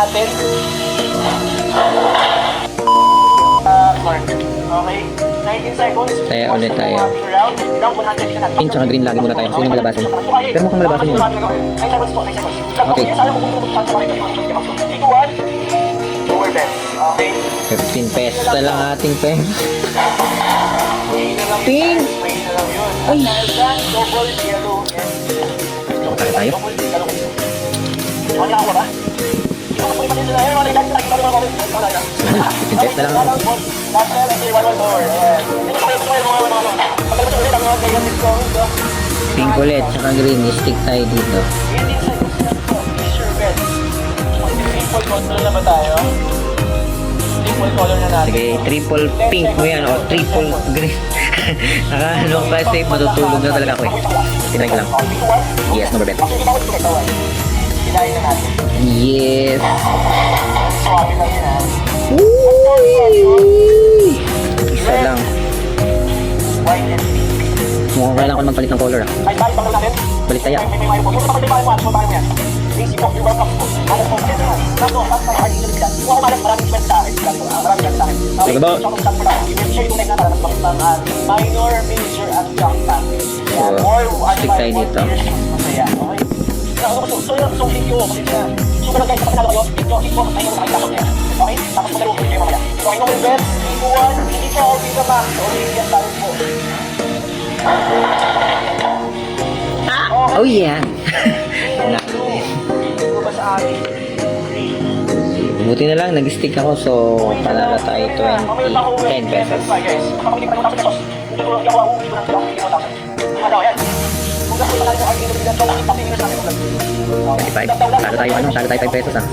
natin. Mark. Okay? 19 seconds. Kaya ulit tayo. Round 100 ka na. Pink tsaka green lagi muna tayo kasi yun ang malabasan. Pero mukhang malabasan yun. 9 seconds po, 9 seconds. Okay. Sana kung pupunta sa mga 3, 2, 1. Lower bets. Okay? 15 pesos na lang ating pen. Pink! Ay! Double yellow. Kaya tayo. Ano ka ba? 15 pesos na lang. Pink ulit tsaka green. Stick tayo dito. Control na ba tayo? Triple color na natin. Sige, triple pink mo yan o triple green. Nakano kasi matutulog na talaga ako eh. Tinry ko lang. Yes, number bet. Hilahin na natin. Yes. Swabe lang yun ha. Isa lang. White and pink. Mukhang kailangan ko magpalit ng color ah. Ay, balik lang natin. Balik tayo. May po. Gusto pa din tayo mo yan. Easy po, you're welcome po. Alam po, kasi naman. Nato, that's my heart in the bigla. Kung ako malas, maraming kwento sa akin. Maraming kwento sa akin. Sige ba? I-share yung na para bakit ng minor, major, at young family. Stick tayo dito. Masaya, okay? So, thank you. So, pero guys, kapag nalo kayo, hit ko, tayo sa kayo niya. Okay? Tapos magdalo ko kayo mamaya. Okay, no bet, ikuan, hindi ko ako dito ma. Okay, yan tayo po. Oh yeah. Buti na lang, nag-stick ako so panalo tayo 10 pesos. 25. Talo tayo ano, talo tayo 5 pesos ah.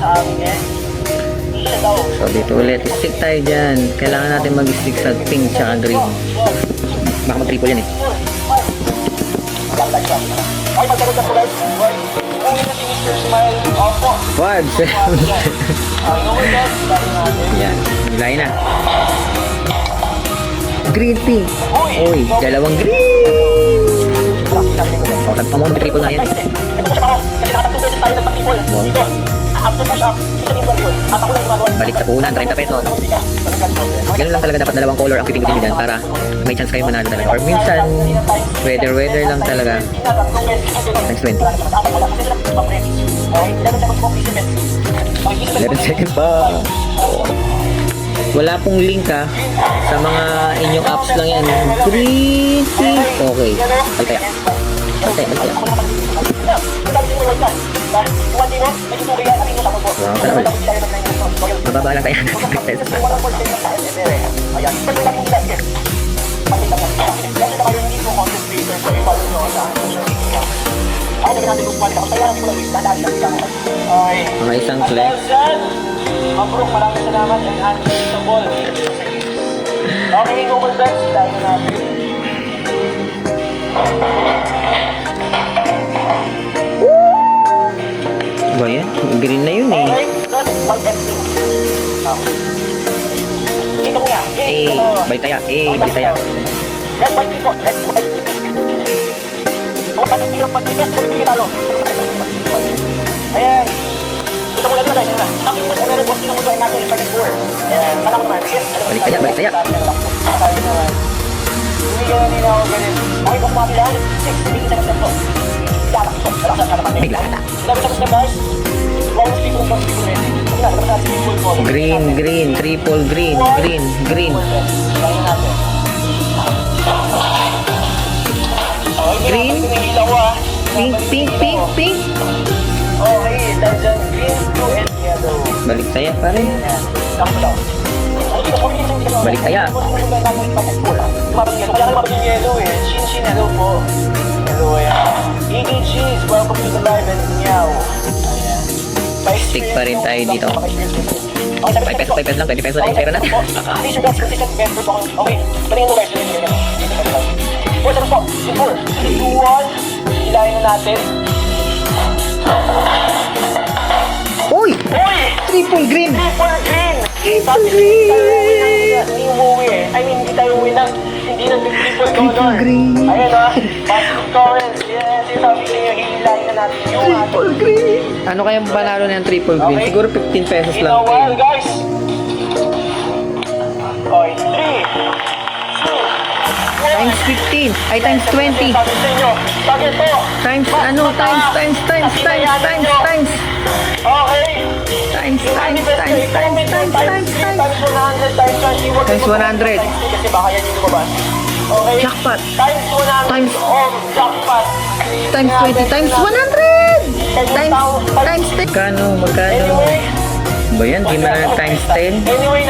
So dito ulit, stick tayo dyan. Kailangan natin mag-stick sa pink tsaka green. Baka mag-triple yan eh. Wag! Yan, nilay na. Green pink. Uy, dalawang green. O, tagpamon, triple na yan. Balik sa punan, 30 pesos. Ganun lang talaga, dapat dalawang color ang pipindutin nyo dyan para may chance kayo manalo talaga. Or minsan, weather lang talaga. Times 20. 11 seconds pa. Wala pong link ha. Sa mga inyong apps lang yan. Green pink. Okay. Balik kaya. Balik kaya. Wow, pala ulit. Mababa lang tayo. Mga isang flex. Mabrong, maraming salamat and unbelievable. Okay, Google Bets, dahil natin. Ba yan? Green na yun eh. Okay, dito mo yan. Balik tayo. Balik tayo. Let's fight people. Let's fight people. O, patigilong patigas, patigilong talo. Ayan. Ito mo lang na tayo. Bakit mo meron po sino mo doon natin yung pag-score? Ayan, palang naman. Balik tayo. Sabi naman. Hindi ka na nila ako ganun. Okay, kung mabila, 6, hindi ka na po. Dapat po. Relax na naman. Bigla na. Dapat tapos na guys. Long people from people ready. Kasi na, dapat natin people ko. Green. Triple green. Green. Kaya natin. Green. Pink. Okay, dahil dyan, green, blue, and yellow. Balik tayo pare. Tama daw. Balik tayo. Mabang yellow eh. Shin, hello po. Hello, ayan. EDG, welcome to the live and meow. Ayan. Stick pa rin tayo dito. 5 pesos lang. 20 pesos na yung pera natin. Please, you guys, consistent member po. Okay, patingin mo guys. Four, po. 4, 3, 2, 1. Hilahin na natin. Uy! Triple green! Triple green! Hindi umuwi eh. I mean, hindi tayo uwi ng triple color. Green. Ayan o. Positive comments. Yes, yung sabi niyo, hihilahin na natin yung Triple green! Ano kayang panalo ng triple green? Okay. Siguro 15 pesos In lang. a while, guys. Okay, 3, 2, 1. Times 15. Ay, times 20. Sabi sa inyo, target po. Times, ano, times. Okay. Times 100. Times 100. Kasi baka yan yung lumabas. Okay. Jackpot. Times 100. Times- Jackpot. Times 20. Times 100! Times 10. Magkano? Anyway, Ba yan? Di man lang times 10? anyway,